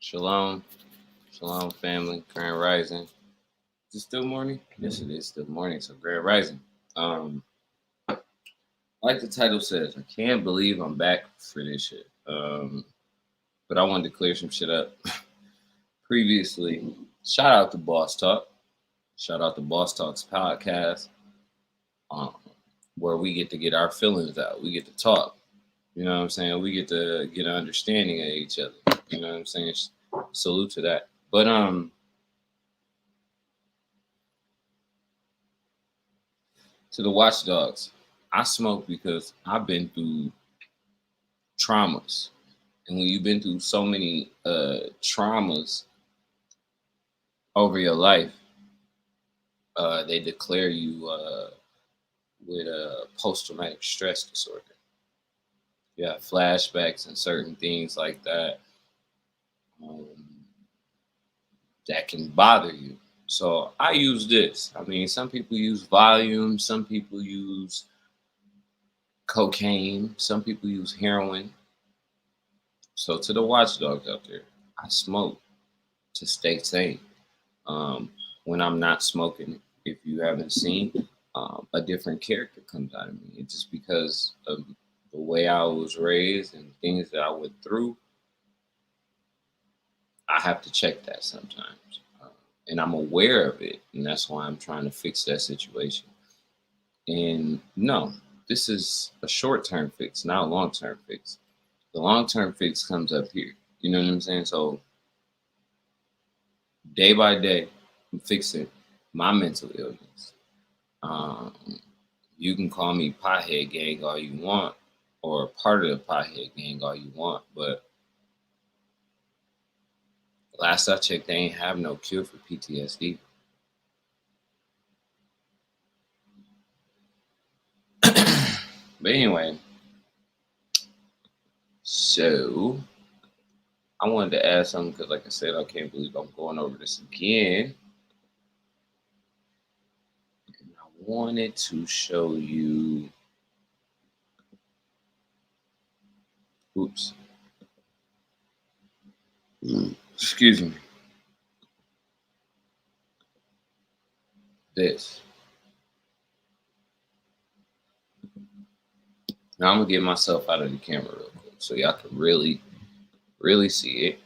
Shalom, shalom, family. Grand Rising. Is it still morning? Yes, it is still morning. So Grand Rising. Um, like the title says, I can't believe I'm back for this shit. But I wanted to clear some shit up. Previously, shout out to Boss Talk. Shout out to Boss Talks podcast, um, where we get to get our feelings out. We get to talk. You know what I'm saying? We get to get an understanding of each other. You know what I'm saying? Salute to that. But to the watchdogs, I smoke because I've been through traumas. And when you've been through so many traumas over your life, they declare you with a post traumatic stress disorder. You have flashbacks and certain things like that um, that can bother you. So I use this. I mean, some people use volume, some people use cocaine, some people use heroin. So to the watchdogs out there, I smoke to stay sane. When I'm not smoking, if you haven't seen, a different character comes out of me. It's just because of the way I was raised and things that I went through. I have to check that sometimes, and I'm aware of it, and that's why I'm trying to fix that situation. And no, this is a short-term fix, not a long-term fix. The long-term fix comes up here. You know what I'm saying? So day by day, I'm fixing my mental illness. Um, you can call me Pothead Gang all you want, or part of the Pothead Gang all you want, but last I checked, they ain't have no cure for PTSD. But anyway, so I wanted to add something because, like I said, I can't believe I'm going over this again. And I wanted to show you. Oops. Excuse me. This. Now I'm gonna get myself out of the camera real quick so y'all can really see it.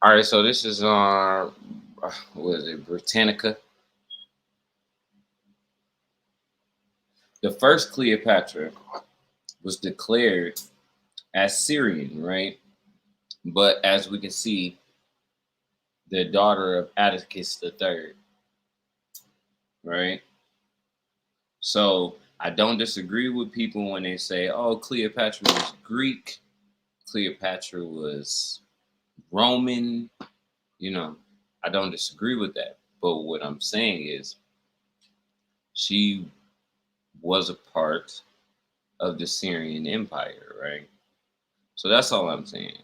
All right, so this is what is it, Britannica? The first Cleopatra was declared as Syrian, right? But as we can see, the daughter of Atticus III, right? So I don't disagree with people when they say, "Oh, Cleopatra was Greek, Cleopatra was Roman." You know, I don't disagree with that. But what I'm saying is, she was a part of the Syrian Empire, right? So that's all I'm saying.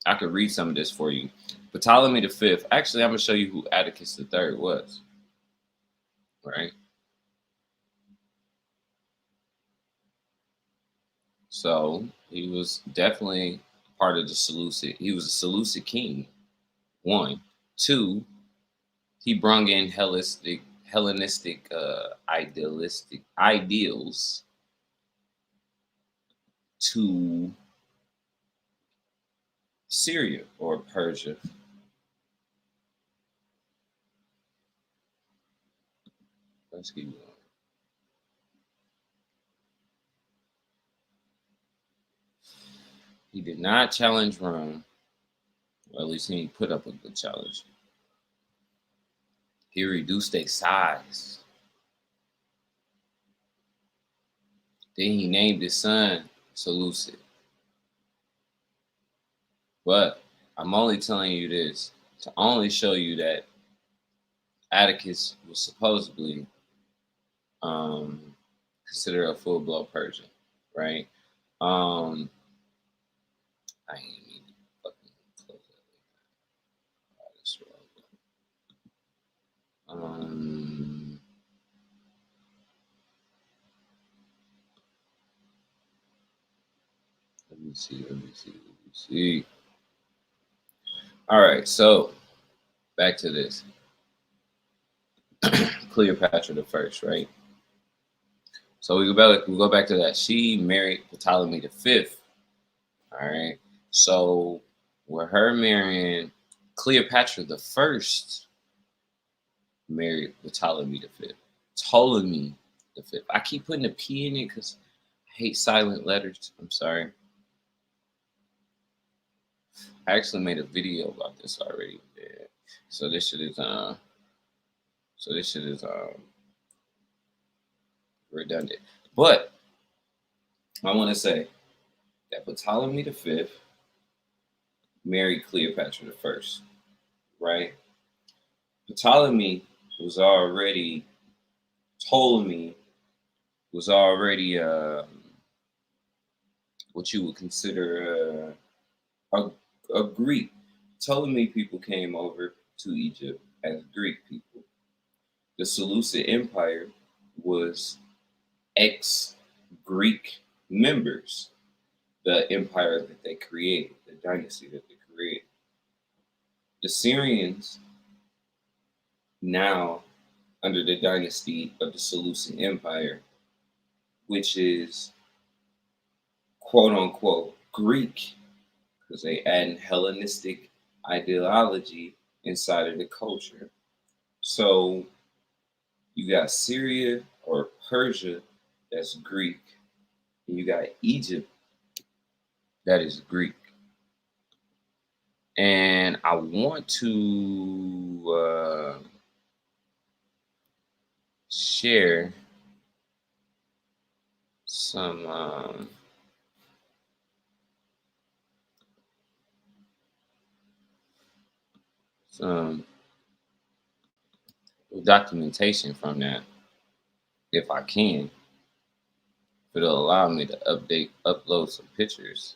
I could read some of this for you. Ptolemy the Fifth. Actually, I'm gonna show you who Atticus the Third was. Right. So he was definitely part of the Seleucid. He was a Seleucid king. One, two. He brung in Hellenistic, idealistic ideals to Syria or Persia. Let's keep going. He did not challenge Rome, or at least he put up a good challenge. He reduced their size. Then he named his son Seleucid. But I'm only telling you this to only show you that Atticus was supposedly considered a full blown Persian, right? I ain't mean to fucking close that. Let me see. All right, so back to this. Cleopatra the first, right? So we go back to that. She married Ptolemy the fifth. All right. So with her marrying Cleopatra the first, married Ptolemy the fifth. Ptolemy the fifth. I keep putting a P in it because I hate silent letters. I'm sorry. I actually made a video about this already. Yeah. So this shit is redundant. But I want to say that Ptolemy the fifth married Cleopatra the first, right? Ptolemy was already Ptolemy was already what you would consider a Greek. Ptolemy people came over to Egypt as Greek people. The Seleucid Empire was ex-Greek members, the empire that they created, the dynasty that they created. The Syrians, now under the dynasty of the Seleucid Empire, which is quote unquote Greek, because they add Hellenistic ideology inside of the culture. So you got Syria or Persia, that's Greek, and you got Egypt, that is Greek. And I want to share some some documentation from that, if I can. If it'll allow me to upload some pictures.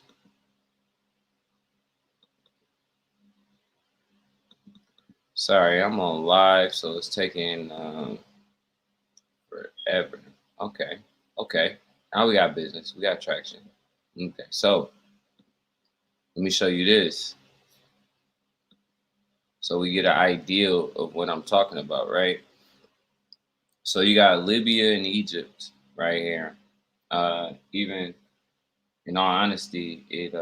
Sorry, I'm on live, so it's taking forever. Okay, okay. Now we got business. We got traction. Okay, so let me show you this, so we get an idea of what I'm talking about, right? So you got Libya and Egypt right here. Even in all honesty, it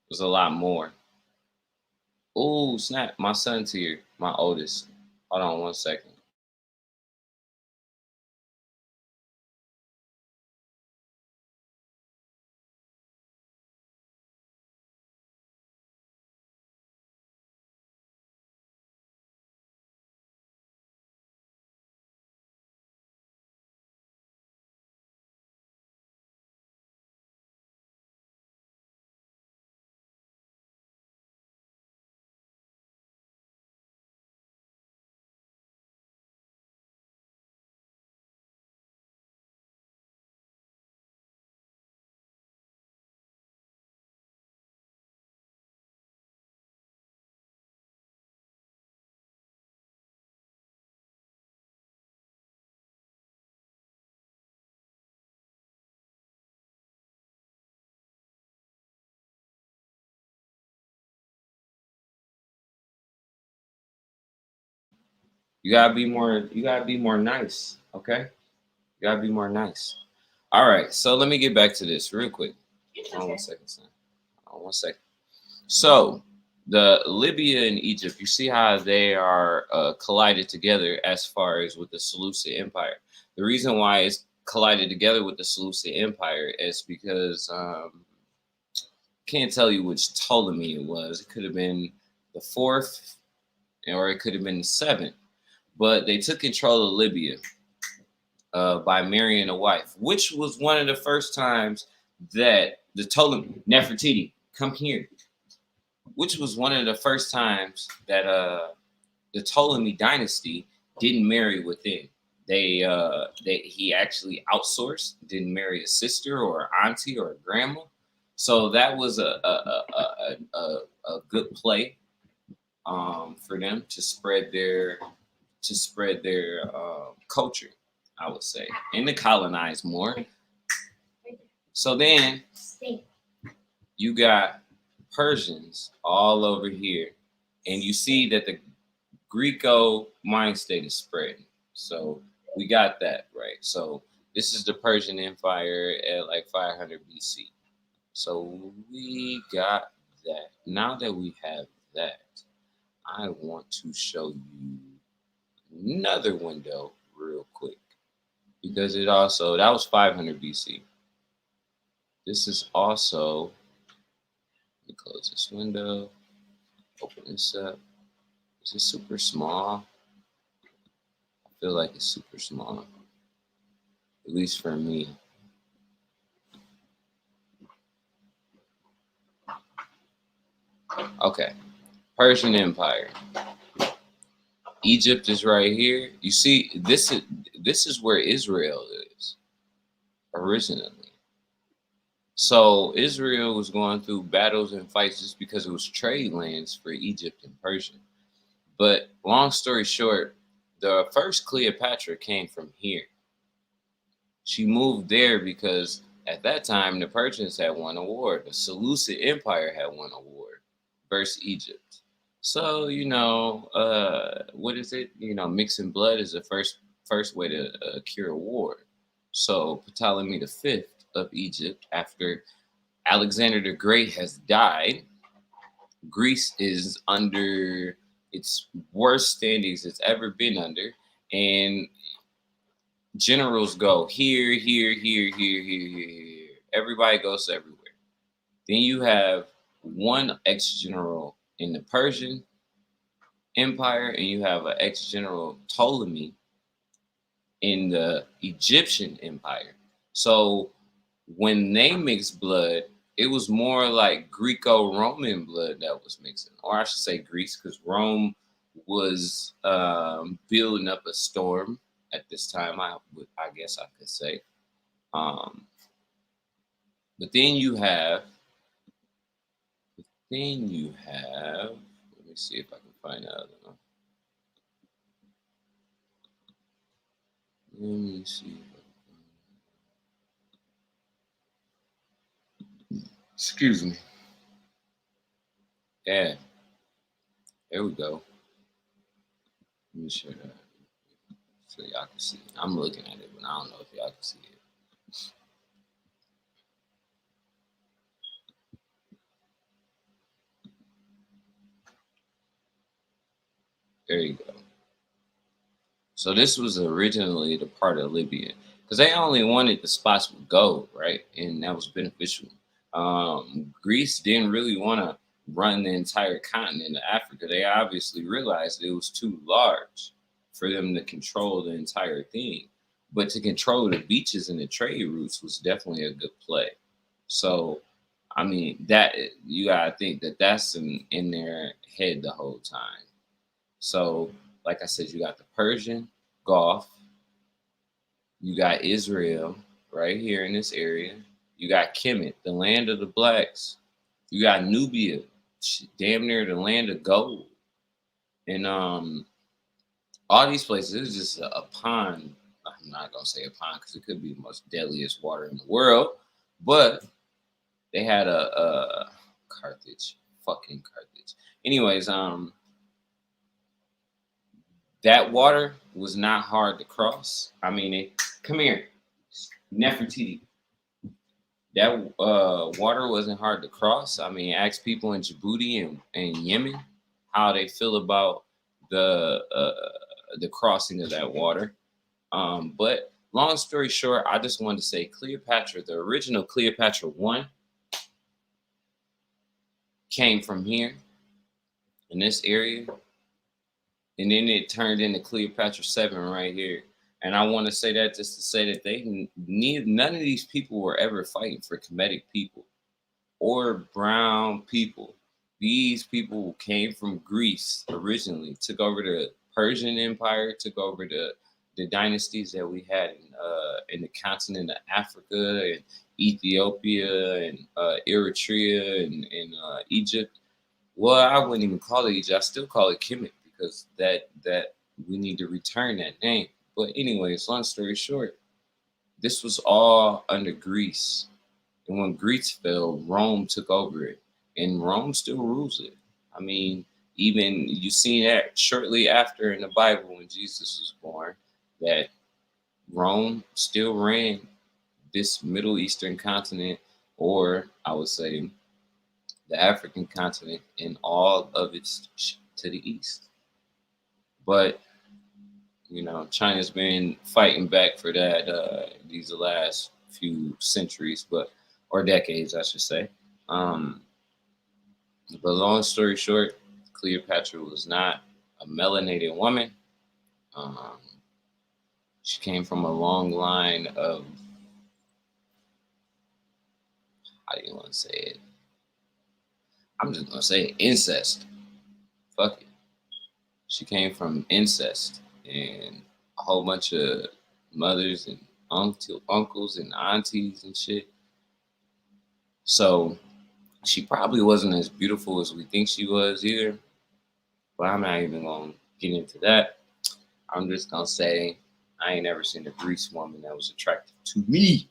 was a lot more. Oh snap! My son's here, my oldest. Hold on 1 second. You gotta be more. You gotta be more nice. Okay. You gotta be more nice. All right. So let me get back to this real quick. Hold on 1 second, son. Hold on 1 second. So the Libya and Egypt, you see how they are collided together as far as with the Seleucid Empire. The reason why it's collided together with the Seleucid Empire is because can't tell you which Ptolemy it was. It could have been the fourth, or it could have been the seventh. But they took control of Libya by marrying a wife, which was one of the first times that the Ptolemy Nefertiti, come here, which was one of the first times that the Ptolemy dynasty didn't marry within. He actually outsourced, didn't marry a sister or auntie or a grandma. So that was a good play for them to spread their culture, I would say, and to colonize more. So then You got Persians all over here, and you see that the Greco mind state is spreading. So we got that right. So this is the Persian Empire at like 500 BC. So we got that. Now that we have that, I want to show you another window real quick because it also that was 500 BC. This is also, let me close this window, open this up. Is it super small? I feel like it's super small, at least for me. Okay, Persian Empire. Egypt is right here. You see, this is where Israel is originally. So Israel was going through battles and fights just because it was trade lands for Egypt and Persia. But long story short, the first Cleopatra came from here. She moved there because at that time the Persians had won a war. The Seleucid Empire had won a war versus Egypt. So what is it? Mixing blood is the first way to cure a war. So Ptolemy the Fifth of Egypt, after Alexander the Great has died, Greece is under its worst standings it's ever been under, and generals go here, here, here, here, here, here, here. Everybody goes everywhere. Then you have one ex-general in the Persian Empire, and you have an ex-general Ptolemy in the Egyptian Empire. So when they mixed blood, it was more like Greco-Roman blood that was mixing, or I should say Greece, because Rome was building up a storm at this time. I guess I could say. Um, but then you have. Let me see if I can find another one. Let me see. Excuse me. Yeah. There we go. Let me share that so y'all can see. I'm looking at it, but I don't know if y'all can see it. There you go. So this was originally the part of Libya because they only wanted the spots with gold, right? And that was beneficial. Greece didn't really want to run the entire continent of Africa. They obviously realized it was too large for them to control the entire thing. But to control the beaches and the trade routes was definitely a good play. So, I mean, that you gotta think that that's in their head the whole time. So, like I said, you got the Persian Gulf, you got Israel right here in this area, you got Kemet, the land of the blacks, you got Nubia, damn near the land of gold, and all these places. It's just a pond. I'm not gonna say a pond because it could be the most deadliest water in the world, but they had a Carthage, fucking Carthage. Anyways, that water was not hard to cross. I mean, come here, Nefertiti. That water wasn't hard to cross. I mean, ask people in Djibouti and Yemen how they feel about the crossing of that water. But long story short, I just wanted to say Cleopatra, the original Cleopatra 1, came from here in this area, and then it turned into Cleopatra 7 right here. And I want to say that just to say that none of these people were ever fighting for Kemetic people or brown people. These people came from Greece originally, took over the Persian Empire, took over the dynasties that we had in the continent of Africa and Ethiopia and Eritrea and Egypt. Well, I wouldn't even call it Egypt. I still call it Kemet because that we need to return that name. But anyways, long story short, this was all under Greece. And when Greece fell, Rome took over it, and Rome still rules it. I mean, even you see that shortly after in the Bible when Jesus was born, that Rome still ran this Middle Eastern continent, or I would say the African continent, and all of its to the east. But China's been fighting back for that these last few centuries, or decades, I should say. Um, but long story short, Cleopatra was not a melanated woman. Um, she came from a long line of, how do you want to say it? I'm just gonna say incest. Fuck it. She came from incest and a whole bunch of mothers and uncles and aunties and shit. So she probably wasn't as beautiful as we think she was either. But I'm not even gonna get into that. I'm just gonna say I ain't ever seen a Greece woman that was attractive to me.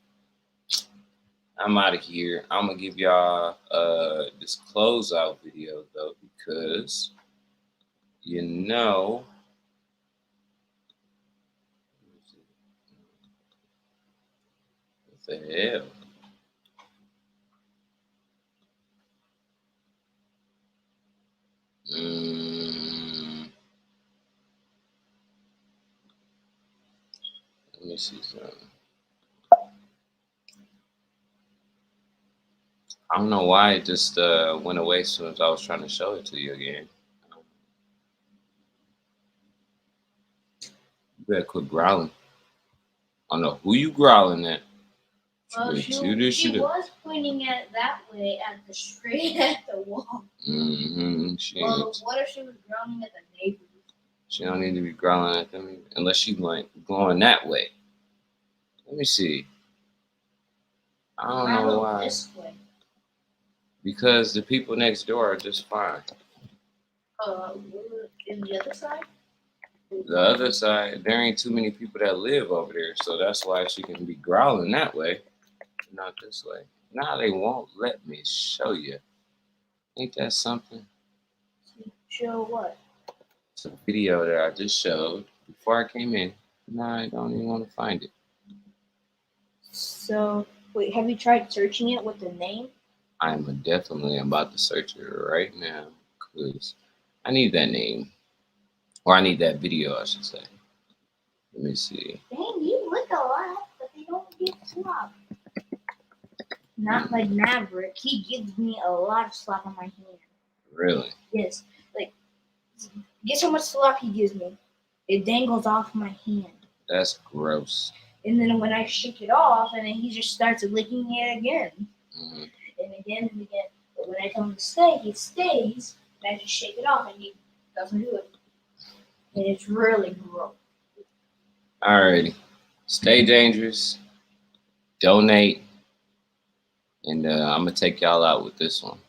I'm out of here. I'm gonna give y'all this closeout video though, because you know what the hell. Let me see something. I don't know why it just went away as soon as I was trying to show it to you again. You better quit growling. I don't know who you growling at. Well, she was pointing at that way, straight at the wall. Well, what if she was growling at the neighbors? She don't need to be growling at them unless she's like going that way. Let me see. I don't know why. This way. Because the people next door are just fine. In the other side? The other side, there ain't too many people that live over there, so that's why she can be growling that way, not this way. Now they won't let me show you. Ain't that something? Show what? It's a video that I just showed before I came in. Now I don't even want to find it. So, wait, have you tried searching it with the name? I'm definitely about to search it right now because I need that name. Or I need that video, I should say. Let me see. Dang, you lick a lot, but they don't give slop. Not like Maverick. He gives me a lot of slop on my hand. Really? Yes. Like, guess how much slop he gives me? It dangles off my hand. That's gross. And then when I shake it off, and then he just starts licking it again. Mm-hmm. And again and again. But when I tell him to stay, he stays. And I just shake it off, and he doesn't do it. And it's really gross. Alrighty. Stay dangerous. Donate. And I'm going to take y'all out with this one.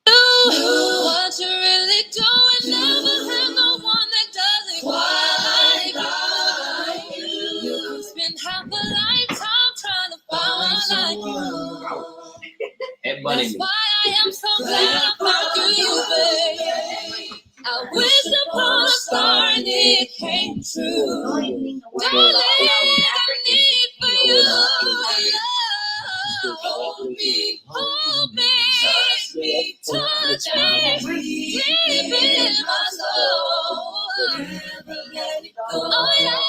What you really doing? Never have no one that does it quite like you. You can spend half a lifetime trying to find one like you. That's why I am so glad I found you, babe. I wish upon a star and it came true. Darling, I need for you. Hold me, touch me, deep in my soul. Never let it go. Oh yeah,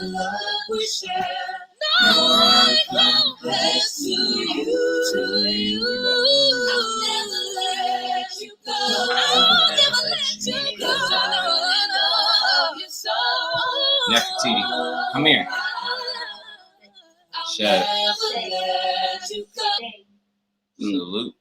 the love we share. No one compares to you. I'll never let you go. I'll never let you go. I love you so. Nefertiti, come here. Shut up. Salute.